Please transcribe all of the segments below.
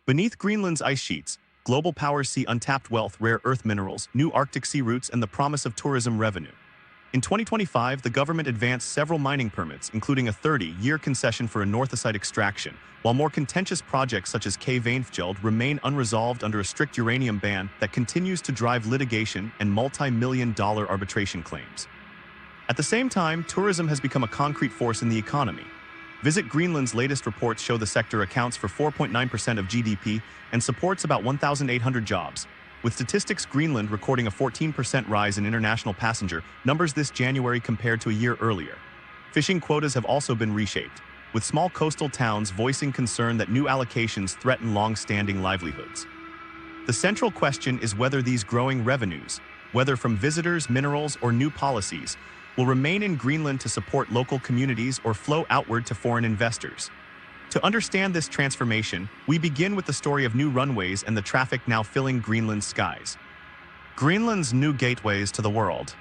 Beneath Greenland's ice sheets, global powers see untapped wealth, rare earth minerals, new Arctic sea routes, and the promise of tourism revenue. In 2025, the government advanced several mining permits, including a 30-year concession for a northicite extraction, while more contentious projects such as K-Vainfjeld remain unresolved under a strict uranium ban that continues to drive litigation and multi-million-dollar arbitration claims. At the same time, tourism has become a concrete force in the economy. Visit Greenland's latest reports show the sector accounts for 4.9% of GDP and supports about 1,800 jobs, with Statistics Greenland recording a 14% rise in international passenger numbers this January compared to a year earlier. Fishing quotas have also been reshaped, with small coastal towns voicing concern that new allocations threaten long-standing livelihoods. The central question is whether these growing revenues, whether from visitors, minerals, or new policies, will remain in Greenland to support local communities or flow outward to foreign investors. To understand this transformation, we begin with the story of new runways and the traffic now filling Greenland's skies. Greenland's new gateways to the world.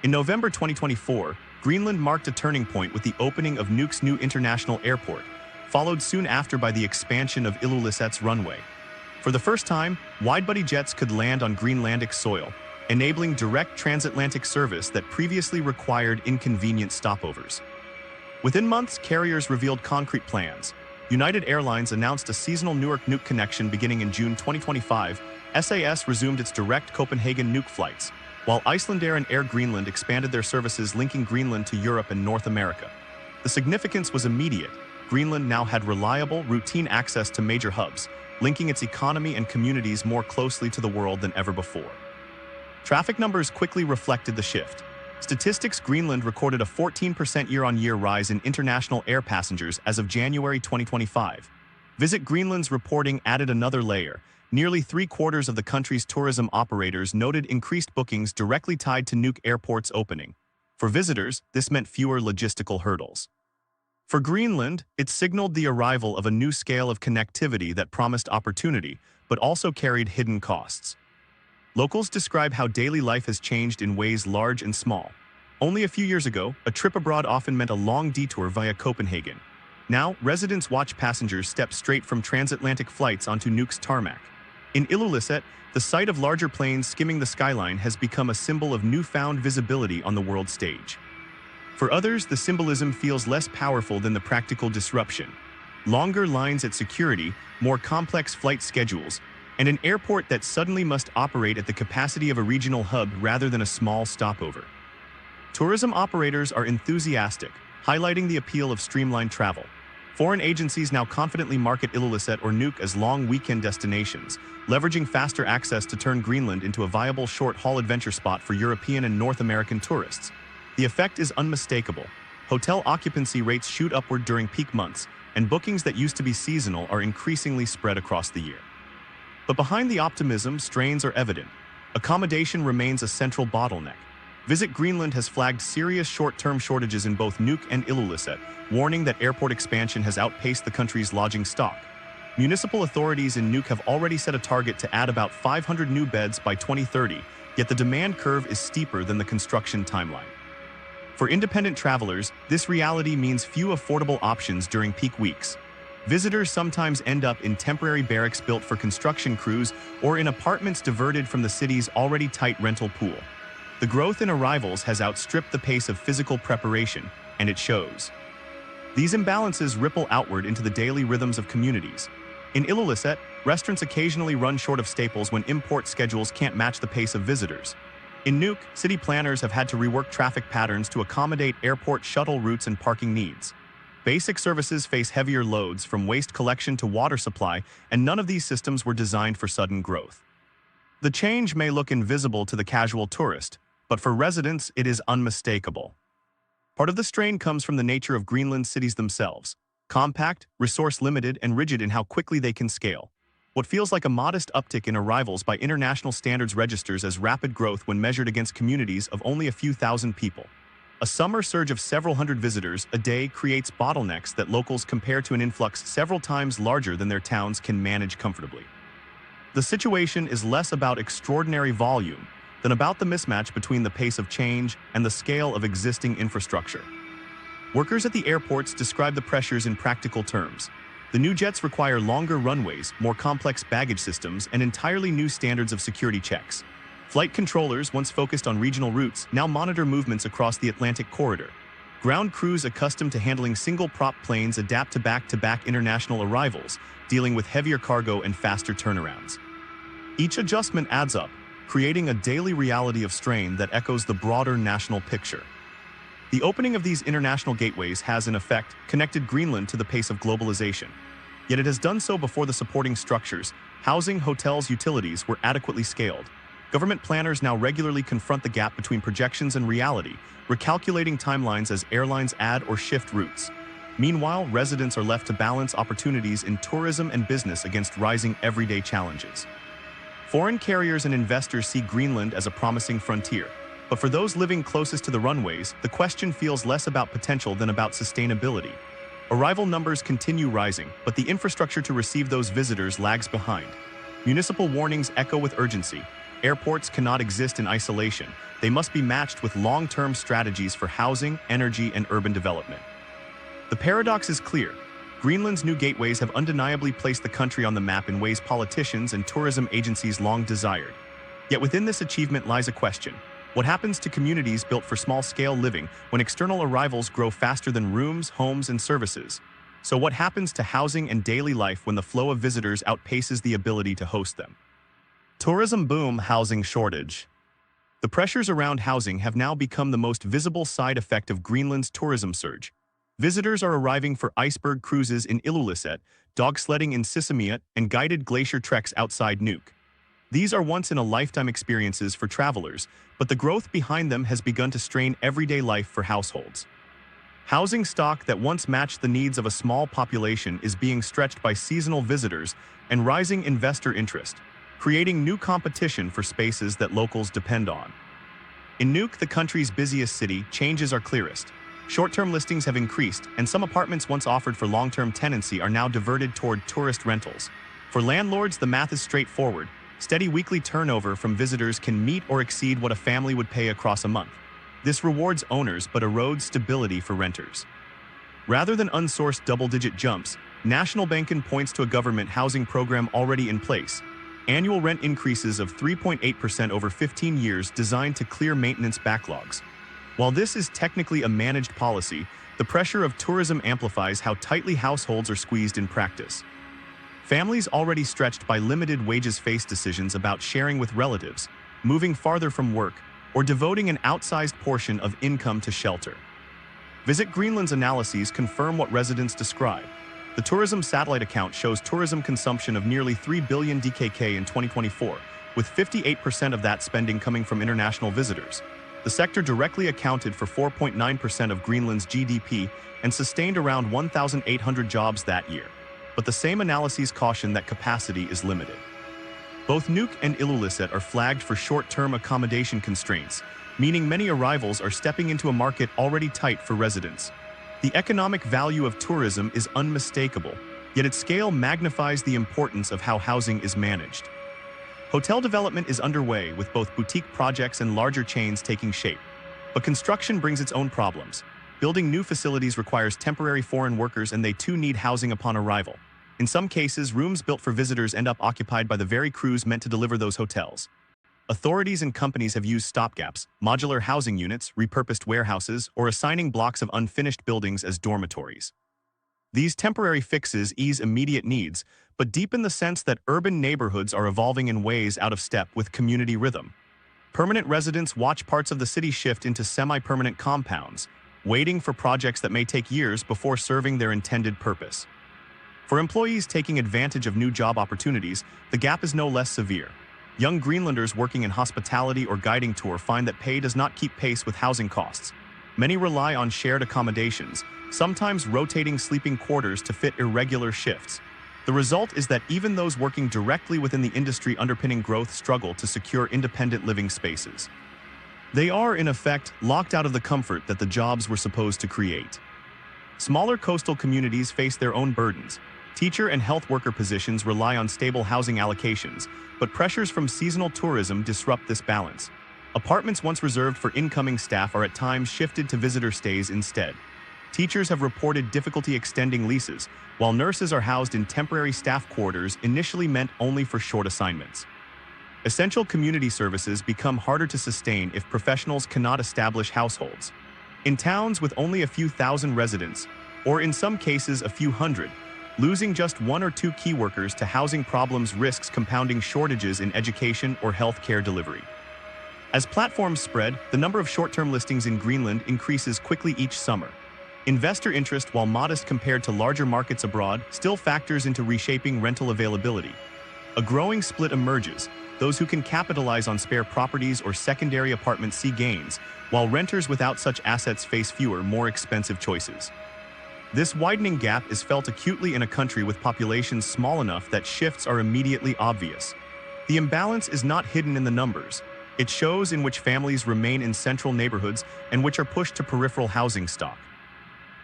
In November 2024, Greenland marked a turning point with the opening of Nuuk's new international airport, followed soon after by the expansion of Ilulissat's runway. For the first time, wide-body jets could land on Greenlandic soil, enabling direct transatlantic service that previously required inconvenient stopovers. Within months, carriers revealed concrete plans. United Airlines announced a seasonal Newark-Nuuk connection beginning in June 2025. SAS resumed its direct Copenhagen-Nuuk flights, while Icelandair and Air Greenland expanded their services linking Greenland to Europe and North America. The significance was immediate. Greenland now had reliable, routine access to major hubs, linking its economy and communities more closely to the world than ever before. Traffic numbers quickly reflected the shift. Statistics Greenland recorded a 14% year-on-year rise in international air passengers as of January 2025. Visit Greenland's reporting added another layer. Nearly three-quarters of the country's tourism operators noted increased bookings directly tied to Nuuk Airport's opening. For visitors, this meant fewer logistical hurdles. For Greenland, it signaled the arrival of a new scale of connectivity that promised opportunity, but also carried hidden costs. Locals describe how daily life has changed in ways large and small. Only a few years ago, a trip abroad often meant a long detour via Copenhagen. Now, residents watch passengers step straight from transatlantic flights onto Nuuk's tarmac. In Ilulissat, the sight of larger planes skimming the skyline has become a symbol of newfound visibility on the world stage. For others, the symbolism feels less powerful than the practical disruption. Longer lines at security, more complex flight schedules, and an airport that suddenly must operate at the capacity of a regional hub rather than a small stopover. Tourism operators are enthusiastic, highlighting the appeal of streamlined travel. Foreign agencies now confidently market Ilulissat or Nuuk as long weekend destinations, leveraging faster access to turn Greenland into a viable short-haul adventure spot for European and North American tourists. The effect is unmistakable. Hotel occupancy rates shoot upward during peak months, and bookings that used to be seasonal are increasingly spread across the year. But behind the optimism, strains are evident. Accommodation remains a central bottleneck. Visit Greenland has flagged serious short-term shortages in both Nuuk and Ilulissat, warning that airport expansion has outpaced the country's lodging stock. Municipal authorities in Nuuk have already set a target to add about 500 new beds by 2030, yet the demand curve is steeper than the construction timeline. For independent travelers, this reality means few affordable options during peak weeks. Visitors sometimes end up in temporary barracks built for construction crews or in apartments diverted from the city's already tight rental pool. The growth in arrivals has outstripped the pace of physical preparation, and it shows. These imbalances ripple outward into the daily rhythms of communities. In Ilulissat, restaurants occasionally run short of staples when import schedules can't match the pace of visitors. In Nuuk, city planners have had to rework traffic patterns to accommodate airport shuttle routes and parking needs. Basic services face heavier loads, from waste collection to water supply, and none of these systems were designed for sudden growth. The change may look invisible to the casual tourist, but for residents, it is unmistakable. Part of the strain comes from the nature of Greenland cities themselves: compact, resource-limited, and rigid in how quickly they can scale. What feels like a modest uptick in arrivals by international standards registers as rapid growth when measured against communities of only a few thousand people. A summer surge of several hundred visitors a day creates bottlenecks that locals compare to an influx several times larger than their towns can manage comfortably. The situation is less about extraordinary volume than about the mismatch between the pace of change and the scale of existing infrastructure. Workers at the airports describe the pressures in practical terms. The new jets require longer runways, more complex baggage systems, and entirely new standards of security checks. Flight controllers, once focused on regional routes, now monitor movements across the Atlantic corridor. Ground crews accustomed to handling single-prop planes adapt to back-to-back international arrivals, dealing with heavier cargo and faster turnarounds. Each adjustment adds up, creating a daily reality of strain that echoes the broader national picture. The opening of these international gateways has, in effect, connected Greenland to the pace of globalization. Yet it has done so before the supporting structures, housing, hotels, utilities, were adequately scaled. Government planners now regularly confront the gap between projections and reality, recalculating timelines as airlines add or shift routes. Meanwhile, residents are left to balance opportunities in tourism and business against rising everyday challenges. Foreign carriers and investors see Greenland as a promising frontier, but for those living closest to the runways, the question feels less about potential than about sustainability. Arrival numbers continue rising, but the infrastructure to receive those visitors lags behind. Municipal warnings echo with urgency. Airports cannot exist in isolation. They must be matched with long-term strategies for housing, energy, and urban development. The paradox is clear. Greenland's new gateways have undeniably placed the country on the map in ways politicians and tourism agencies long desired. Yet within this achievement lies a question. What happens to communities built for small-scale living when external arrivals grow faster than rooms, homes, and services? So what happens to housing and daily life when the flow of visitors outpaces the ability to host them? Tourism boom, housing shortage. The pressures around housing have now become the most visible side effect of Greenland's tourism surge. Visitors are arriving for iceberg cruises in Ilulissat, dog sledding in Sisimiut, and guided glacier treks outside Nuuk. These are once-in-a-lifetime experiences for travelers, but the growth behind them has begun to strain everyday life for households. Housing stock that once matched the needs of a small population is being stretched by seasonal visitors and rising investor interest, creating new competition for spaces that locals depend on. In Nuuk, the country's busiest city, changes are clearest. Short-term listings have increased, and some apartments once offered for long-term tenancy are now diverted toward tourist rentals. For landlords, the math is straightforward. Steady weekly turnover from visitors can meet or exceed what a family would pay across a month. This rewards owners but erodes stability for renters. Rather than unsourced double-digit jumps, National Banken points to a government housing program already in place. Annual rent increases of 3.8% over 15 years designed to clear maintenance backlogs. While this is technically a managed policy, the pressure of tourism amplifies how tightly households are squeezed in practice. Families already stretched by limited wages face decisions about sharing with relatives, moving farther from work, or devoting an outsized portion of income to shelter. Visit Greenland's analyses confirm what residents describe. The tourism satellite account shows tourism consumption of nearly 3 billion DKK in 2024, with 58% of that spending coming from international visitors. The sector directly accounted for 4.9% of Greenland's GDP and sustained around 1,800 jobs that year. But the same analyses caution that capacity is limited. Both Nuuk and Ilulissat are flagged for short-term accommodation constraints, meaning many arrivals are stepping into a market already tight for residents. The economic value of tourism is unmistakable, yet its scale magnifies the importance of how housing is managed. Hotel development is underway, with both boutique projects and larger chains taking shape. But construction brings its own problems. Building new facilities requires temporary foreign workers, and they too need housing upon arrival. In some cases, rooms built for visitors end up occupied by the very crews meant to deliver those hotels. Authorities and companies have used stopgaps, modular housing units, repurposed warehouses, or assigning blocks of unfinished buildings as dormitories. These temporary fixes ease immediate needs, but deepen the sense that urban neighborhoods are evolving in ways out of step with community rhythm. Permanent residents watch parts of the city shift into semi-permanent compounds, waiting for projects that may take years before serving their intended purpose. For employees taking advantage of new job opportunities, the gap is no less severe. Young Greenlanders working in hospitality or guiding tour find that pay does not keep pace with housing costs. Many rely on shared accommodations, sometimes rotating sleeping quarters to fit irregular shifts. The result is that even those working directly within the industry underpinning growth struggle to secure independent living spaces. They are, in effect, locked out of the comfort that the jobs were supposed to create. Smaller coastal communities face their own burdens. Teacher and health worker positions rely on stable housing allocations, but pressures from seasonal tourism disrupt this balance. Apartments once reserved for incoming staff are at times shifted to visitor stays instead. Teachers have reported difficulty extending leases, while nurses are housed in temporary staff quarters initially meant only for short assignments. Essential community services become harder to sustain if professionals cannot establish households. In towns with only a few thousand residents, or in some cases a few hundred, losing just one or two key workers to housing problems risks compounding shortages in education or healthcare delivery. As platforms spread, the number of short-term listings in Greenland increases quickly each summer. Investor interest, while modest compared to larger markets abroad, still factors into reshaping rental availability. A growing split emerges. Those who can capitalize on spare properties or secondary apartments see gains, while renters without such assets face fewer, more expensive choices. This widening gap is felt acutely in a country with populations small enough that shifts are immediately obvious. The imbalance is not hidden in the numbers. It shows in which families remain in central neighborhoods and which are pushed to peripheral housing stock.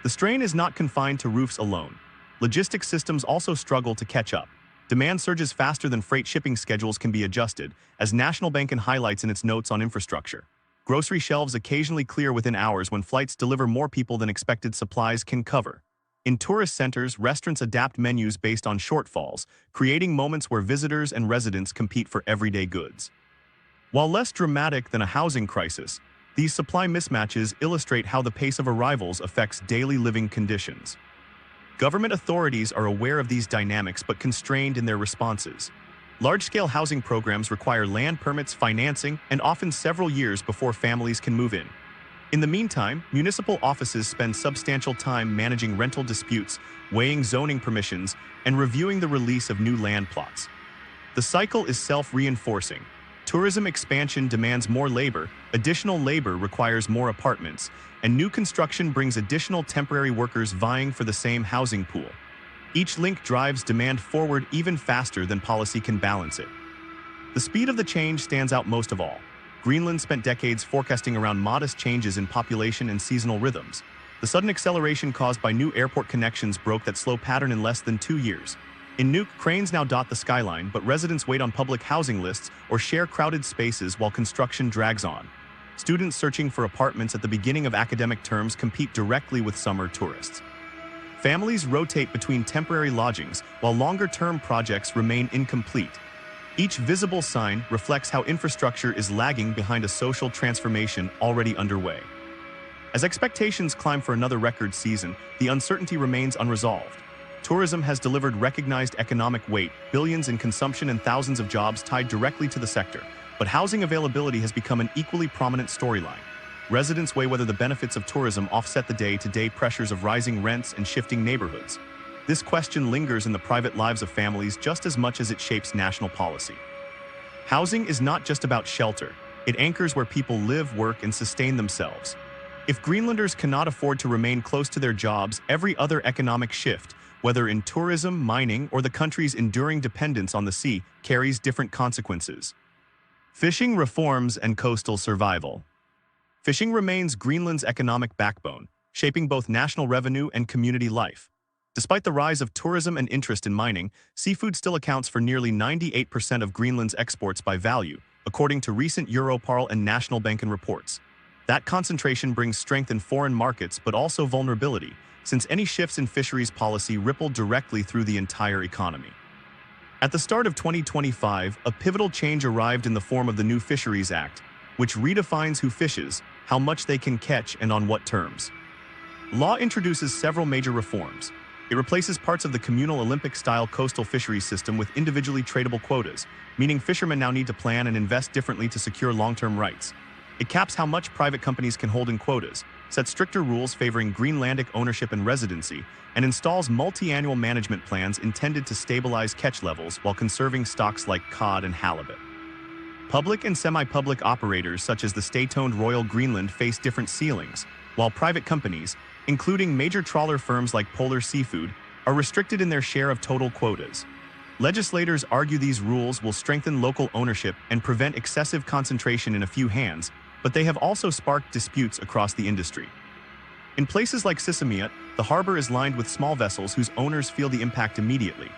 The strain is not confined to roofs alone. Logistics systems also struggle to catch up. Demand surges faster than freight shipping schedules can be adjusted, as National Bank highlights in its notes on infrastructure. Grocery shelves occasionally clear within hours when flights deliver more people than expected supplies can cover. In tourist centers, restaurants adapt menus based on shortfalls, creating moments where visitors and residents compete for everyday goods. While less dramatic than a housing crisis, these supply mismatches illustrate how the pace of arrivals affects daily living conditions. Government authorities are aware of these dynamics but constrained in their responses. Large-scale housing programs require land permits, financing, and often several years before families can move in. In the meantime, municipal offices spend substantial time managing rental disputes, weighing zoning permissions, and reviewing the release of new land plots. The cycle is self-reinforcing. Tourism expansion demands more labor, additional labor requires more apartments, and new construction brings additional temporary workers vying for the same housing pool. Each link drives demand forward even faster than policy can balance it. The speed of the change stands out most of all. Greenland spent decades forecasting around modest changes in population and seasonal rhythms. The sudden acceleration caused by new airport connections broke that slow pattern in less than 2 years. In Nuuk, cranes now dot the skyline, but residents wait on public housing lists or share crowded spaces while construction drags on. Students searching for apartments at the beginning of academic terms compete directly with summer tourists. Families rotate between temporary lodgings, while longer-term projects remain incomplete. Each visible sign reflects how infrastructure is lagging behind a social transformation already underway. As expectations climb for another record season, the uncertainty remains unresolved. Tourism has delivered recognized economic weight, billions in consumption and thousands of jobs tied directly to the sector. But housing availability has become an equally prominent storyline. Residents weigh whether the benefits of tourism offset the day-to-day pressures of rising rents and shifting neighborhoods. This question lingers in the private lives of families just as much as it shapes national policy. Housing is not just about shelter. It anchors where people live, work, and sustain themselves. If Greenlanders cannot afford to remain close to their jobs, every other economic shift, whether in tourism, mining, or the country's enduring dependence on the sea, carries different consequences. Fishing reforms and coastal survival. Fishing remains Greenland's economic backbone, shaping both national revenue and community life. Despite the rise of tourism and interest in mining, seafood still accounts for nearly 98% of Greenland's exports by value, according to recent Europarl and National Bank reports. That concentration brings strength in foreign markets but also vulnerability, since any shifts in fisheries policy ripple directly through the entire economy. At the start of 2025, a pivotal change arrived in the form of the new Fisheries Act, which redefines who fishes, how much they can catch, and on what terms. Law introduces several major reforms. It replaces parts of the communal Olympic-style coastal fisheries system with individually tradable quotas, meaning fishermen now need to plan and invest differently to secure long-term rights. It caps how much private companies can hold in quotas, sets stricter rules favoring Greenlandic ownership and residency, and installs multi-annual management plans intended to stabilize catch levels while conserving stocks like cod and halibut. Public and semi-public operators such as the state-owned Royal Greenland face different ceilings, while private companies, including major trawler firms like Polar Seafood, are restricted in their share of total quotas. Legislators argue these rules will strengthen local ownership and prevent excessive concentration in a few hands, but they have also sparked disputes across the industry. In places like Sisimiut, the harbor is lined with small vessels whose owners feel the impact immediately.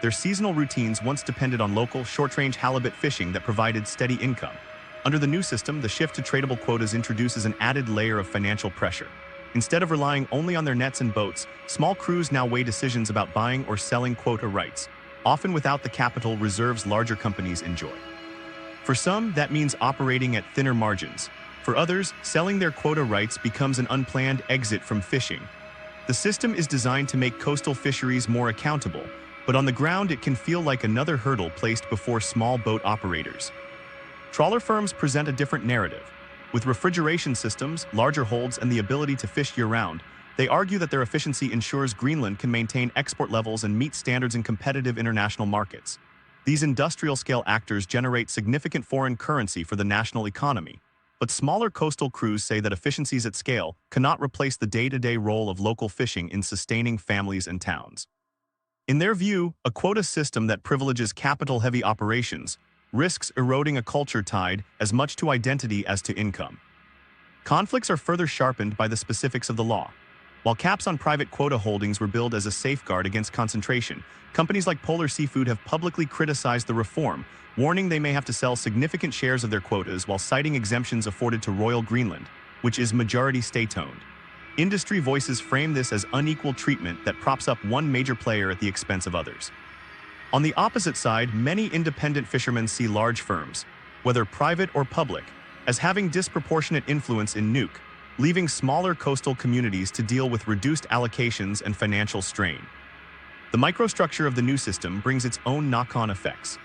Their seasonal routines once depended on local, short-range halibut fishing that provided steady income. Under the new system, the shift to tradable quotas introduces an added layer of financial pressure. Instead of relying only on their nets and boats, small crews now weigh decisions about buying or selling quota rights, often without the capital reserves larger companies enjoy. For some, that means operating at thinner margins. For others, selling their quota rights becomes an unplanned exit from fishing. The system is designed to make coastal fisheries more accountable, but on the ground it can feel like another hurdle placed before small boat operators. Trawler firms present a different narrative. With refrigeration systems, larger holds, and the ability to fish year-round, they argue that their efficiency ensures Greenland can maintain export levels and meet standards in competitive international markets. These industrial-scale actors generate significant foreign currency for the national economy, but smaller coastal crews say that efficiencies at scale cannot replace the day-to-day role of local fishing in sustaining families and towns. In their view, a quota system that privileges capital-heavy operations risks eroding a culture tied as much to identity as to income. Conflicts are further sharpened by the specifics of the law. While caps on private quota holdings were billed as a safeguard against concentration, companies like Polar Seafood have publicly criticized the reform, warning they may have to sell significant shares of their quotas while citing exemptions afforded to Royal Greenland, which is majority state-owned. Industry voices frame this as unequal treatment that props up one major player at the expense of others. On the opposite side, many independent fishermen see large firms, whether private or public, as having disproportionate influence in Nuuk, leaving smaller coastal communities to deal with reduced allocations and financial strain. The microstructure of the new system brings its own knock-on effects.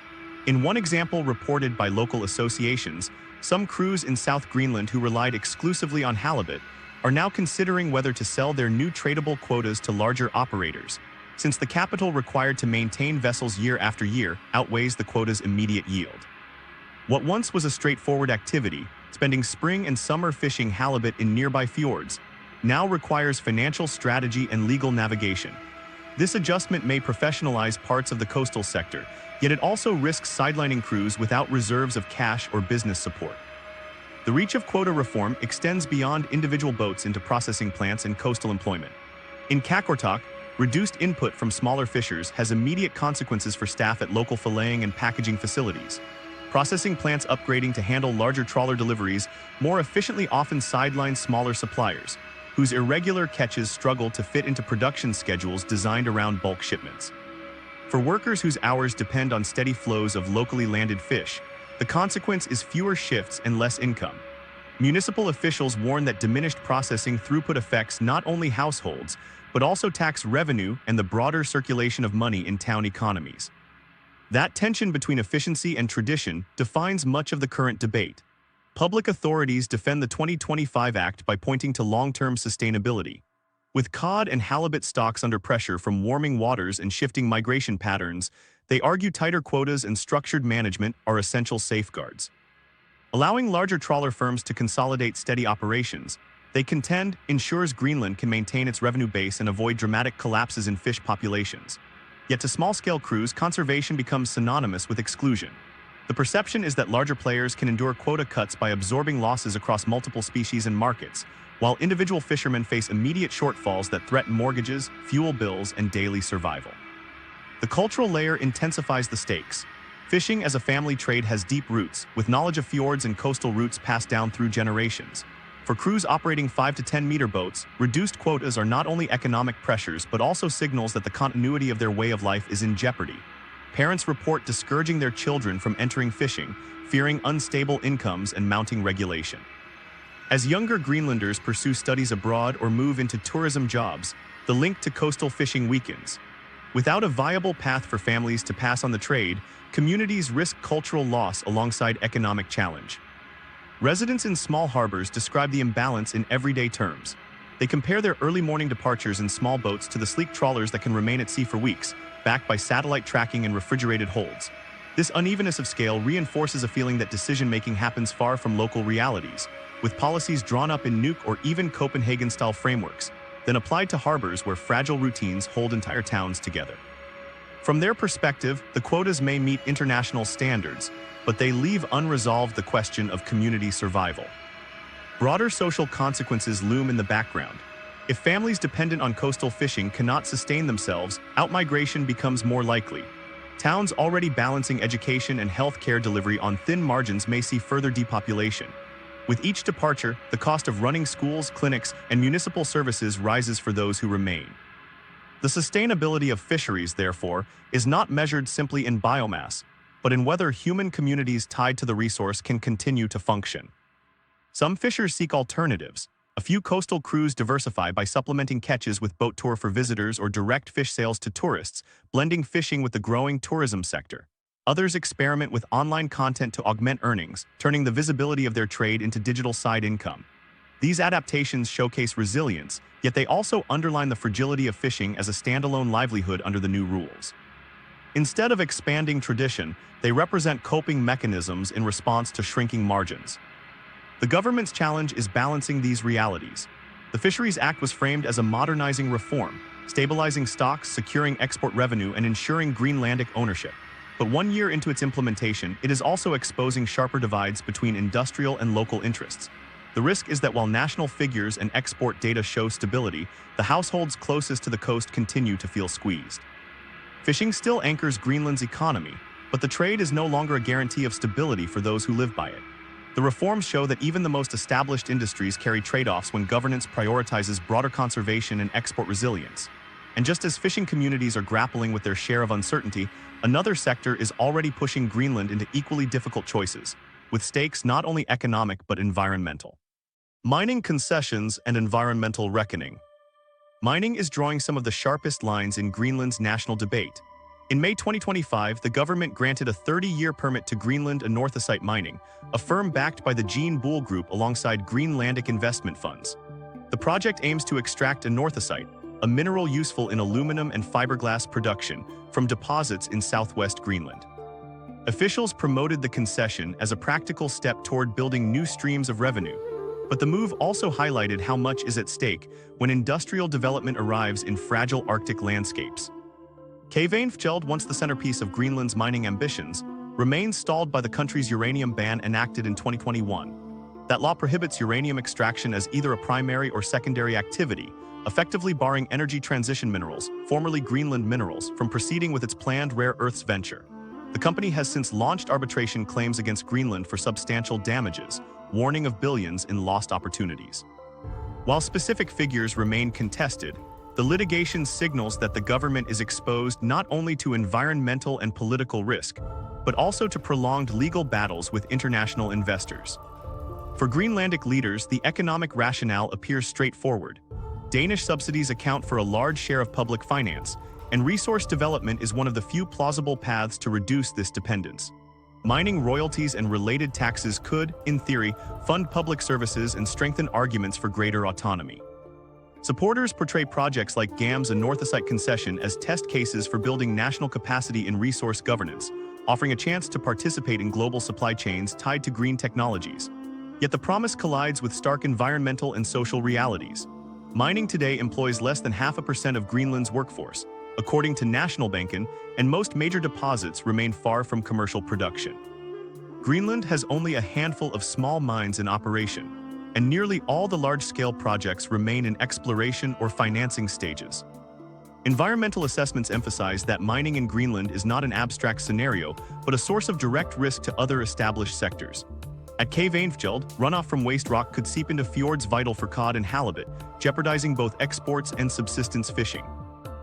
In one example reported by local associations, some crews in South Greenland who relied exclusively on halibut are now considering whether to sell their new tradable quotas to larger operators, since the capital required to maintain vessels year after year outweighs the quota's immediate yield. What once was a straightforward activity, spending spring and summer fishing halibut in nearby fjords, now requires financial strategy and legal navigation. This adjustment may professionalize parts of the coastal sector, yet it also risks sidelining crews without reserves of cash or business support. The reach of quota reform extends beyond individual boats into processing plants and coastal employment. In Qaqortoq, reduced input from smaller fishers has immediate consequences for staff at local filleting and packaging facilities. Processing plants upgrading to handle larger trawler deliveries more efficiently often sideline smaller suppliers, whose irregular catches struggle to fit into production schedules designed around bulk shipments. For workers whose hours depend on steady flows of locally landed fish, the consequence is fewer shifts and less income. Municipal officials warn that diminished processing throughput affects not only households, but also tax revenue and the broader circulation of money in town economies. That tension between efficiency and tradition defines much of the current debate. Public authorities defend the 2025 Act by pointing to long-term sustainability. With cod and halibut stocks under pressure from warming waters and shifting migration patterns, they argue tighter quotas and structured management are essential safeguards. Allowing larger trawler firms to consolidate steady operations, they contend, ensures Greenland can maintain its revenue base and avoid dramatic collapses in fish populations. Yet to small-scale crews, conservation becomes synonymous with exclusion. The perception is that larger players can endure quota cuts by absorbing losses across multiple species and markets, while individual fishermen face immediate shortfalls that threaten mortgages, fuel bills, and daily survival. The cultural layer intensifies the stakes. Fishing as a family trade has deep roots, with knowledge of fjords and coastal routes passed down through generations. For crews operating 5 to 10-meter boats, reduced quotas are not only economic pressures but also signals that the continuity of their way of life is in jeopardy. Parents report discouraging their children from entering fishing, fearing unstable incomes and mounting regulation. As younger Greenlanders pursue studies abroad or move into tourism jobs, the link to coastal fishing weakens. Without a viable path for families to pass on the trade, communities risk cultural loss alongside economic challenge. Residents in small harbors describe the imbalance in everyday terms. They compare their early morning departures in small boats to the sleek trawlers that can remain at sea for weeks, backed by satellite tracking and refrigerated holds. This unevenness of scale reinforces a feeling that decision-making happens far from local realities, with policies drawn up in Nuuk or even Copenhagen-style frameworks, then applied to harbors where fragile routines hold entire towns together. From their perspective, the quotas may meet international standards, but they leave unresolved the question of community survival. Broader social consequences loom in the background. If families dependent on coastal fishing cannot sustain themselves, outmigration becomes more likely. Towns already balancing education and health care delivery on thin margins may see further depopulation. With each departure, the cost of running schools, clinics, and municipal services rises for those who remain. The sustainability of fisheries, therefore, is not measured simply in biomass, but in whether human communities tied to the resource can continue to function. Some fishers seek alternatives. A few coastal crews diversify by supplementing catches with boat tour for visitors or direct fish sales to tourists, blending fishing with the growing tourism sector. Others experiment with online content to augment earnings, turning the visibility of their trade into digital side income. These adaptations showcase resilience, yet they also underline the fragility of fishing as a standalone livelihood under the new rules. Instead of expanding tradition, they represent coping mechanisms in response to shrinking margins. The government's challenge is balancing these realities. The Fisheries Act was framed as a modernizing reform, stabilizing stocks, securing export revenue, and ensuring Greenlandic ownership. But 1 year into its implementation, it is also exposing sharper divides between industrial and local interests. The risk is that while national figures and export data show stability, the households closest to the coast continue to feel squeezed. Fishing still anchors Greenland's economy, but the trade is no longer a guarantee of stability for those who live by it. The reforms show that even the most established industries carry trade-offs when governance prioritizes broader conservation and export resilience. And just as fishing communities are grappling with their share of uncertainty, another sector is already pushing Greenland into equally difficult choices, with stakes not only economic but environmental. Mining concessions and environmental reckoning. Mining is drawing some of the sharpest lines in Greenland's national debate. In May 2025, the government granted a 30-year permit to Greenland and Ilulissat Mining, a firm backed by the Gene Boole Group alongside Greenlandic investment funds. The project aims to extract anorthosite, a mineral useful in aluminum and fiberglass production, from deposits in southwest Greenland. Officials promoted the concession as a practical step toward building new streams of revenue, but the move also highlighted how much is at stake when industrial development arrives in fragile Arctic landscapes. Kvanefield, once the centerpiece of Greenland's mining ambitions, remains stalled by the country's uranium ban enacted in 2021. That law prohibits uranium extraction as either a primary or secondary activity, effectively barring energy transition minerals, formerly Greenland Minerals, from proceeding with its planned rare earths venture. The company has since launched arbitration claims against Greenland for substantial damages, warning of billions in lost opportunities. While specific figures remain contested, the litigation signals that the government is exposed not only to environmental and political risk, but also to prolonged legal battles with international investors. For Greenlandic leaders, the economic rationale appears straightforward. Danish subsidies account for a large share of public finance, and resource development is one of the few plausible paths to reduce this dependence. Mining royalties and related taxes could, in theory, fund public services and strengthen arguments for greater autonomy. Supporters portray projects like GAM's anorthosite concession as test cases for building national capacity in resource governance, offering a chance to participate in global supply chains tied to green technologies. Yet the promise collides with stark environmental and social realities. Mining today employs less than 0.5% of Greenland's workforce, according to National Banken, and most major deposits remain far from commercial production. Greenland has only a handful of small mines in operation, and nearly all the large-scale projects remain in exploration or financing stages. Environmental assessments emphasize that mining in Greenland is not an abstract scenario, but a source of direct risk to other established sectors. At Kvanefield, runoff from waste rock could seep into fjords vital for cod and halibut, jeopardizing both exports and subsistence fishing.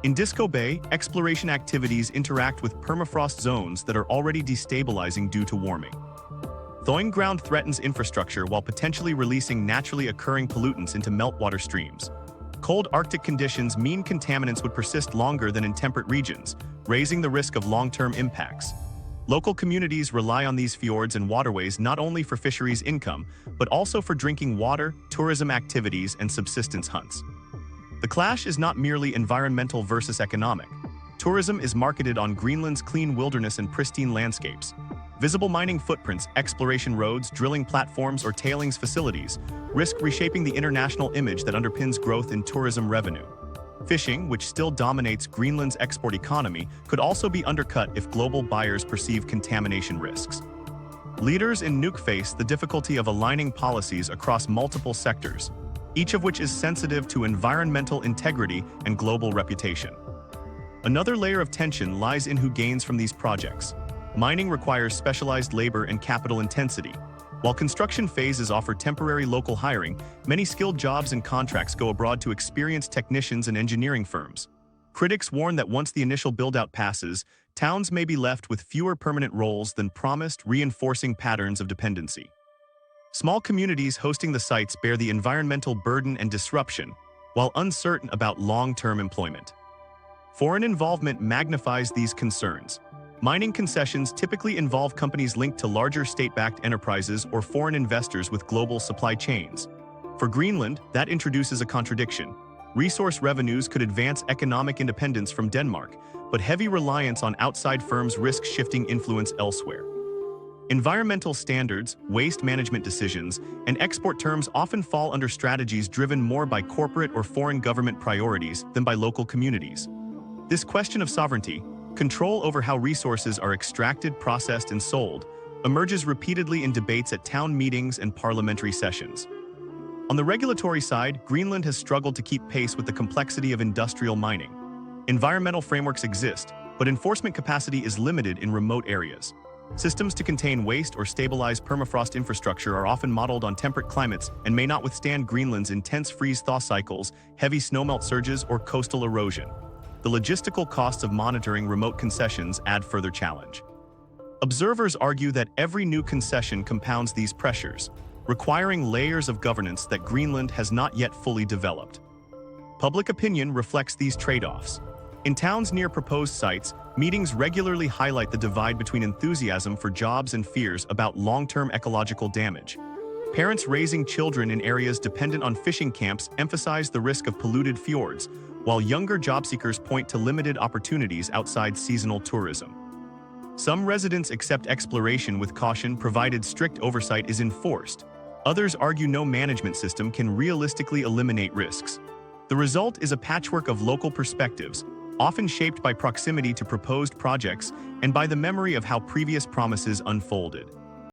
In Disco Bay, exploration activities interact with permafrost zones that are already destabilizing due to warming. Thawing ground threatens infrastructure while potentially releasing naturally occurring pollutants into meltwater streams. Cold Arctic conditions mean contaminants would persist longer than in temperate regions, raising the risk of long-term impacts. Local communities rely on these fjords and waterways not only for fisheries income, but also for drinking water, tourism activities, and subsistence hunts. The clash is not merely environmental versus economic. Tourism is marketed on Greenland's clean wilderness and pristine landscapes. Visible mining footprints, exploration roads, drilling platforms, or tailings facilities risk reshaping the international image that underpins growth in tourism revenue. Fishing, which still dominates Greenland's export economy, could also be undercut if global buyers perceive contamination risks. Leaders in Nuuk face the difficulty of aligning policies across multiple sectors, each of which is sensitive to environmental integrity and global reputation. Another layer of tension lies in who gains from these projects. Mining requires specialized labor and capital intensity. While construction phases offer temporary local hiring, many skilled jobs and contracts go abroad to experienced technicians and engineering firms. Critics warn that once the initial build-out passes, towns may be left with fewer permanent roles than promised, reinforcing patterns of dependency. Small communities hosting the sites bear the environmental burden and disruption, while uncertain about long-term employment. Foreign involvement magnifies these concerns. Mining concessions typically involve companies linked to larger state-backed enterprises or foreign investors with global supply chains. For Greenland, that introduces a contradiction. Resource revenues could advance economic independence from Denmark, but heavy reliance on outside firms risks shifting influence elsewhere. Environmental standards, waste management decisions, and export terms often fall under strategies driven more by corporate or foreign government priorities than by local communities. This question of sovereignty, control over how resources are extracted, processed, and sold, emerges repeatedly in debates at town meetings and parliamentary sessions. On the regulatory side, Greenland has struggled to keep pace with the complexity of industrial mining. Environmental frameworks exist, but enforcement capacity is limited in remote areas. Systems to contain waste or stabilize permafrost infrastructure are often modeled on temperate climates and may not withstand Greenland's intense freeze-thaw cycles, heavy snowmelt surges, or coastal erosion. The logistical costs of monitoring remote concessions add further challenge. Observers argue that every new concession compounds these pressures, requiring layers of governance that Greenland has not yet fully developed. Public opinion reflects these trade-offs. In towns near proposed sites, meetings regularly highlight the divide between enthusiasm for jobs and fears about long-term ecological damage. Parents raising children in areas dependent on fishing camps emphasize the risk of polluted fjords, while younger job seekers point to limited opportunities outside seasonal tourism. Some residents accept exploration with caution provided strict oversight is enforced. Others argue no management system can realistically eliminate risks. The result is a patchwork of local perspectives, often shaped by proximity to proposed projects and by the memory of how previous promises unfolded.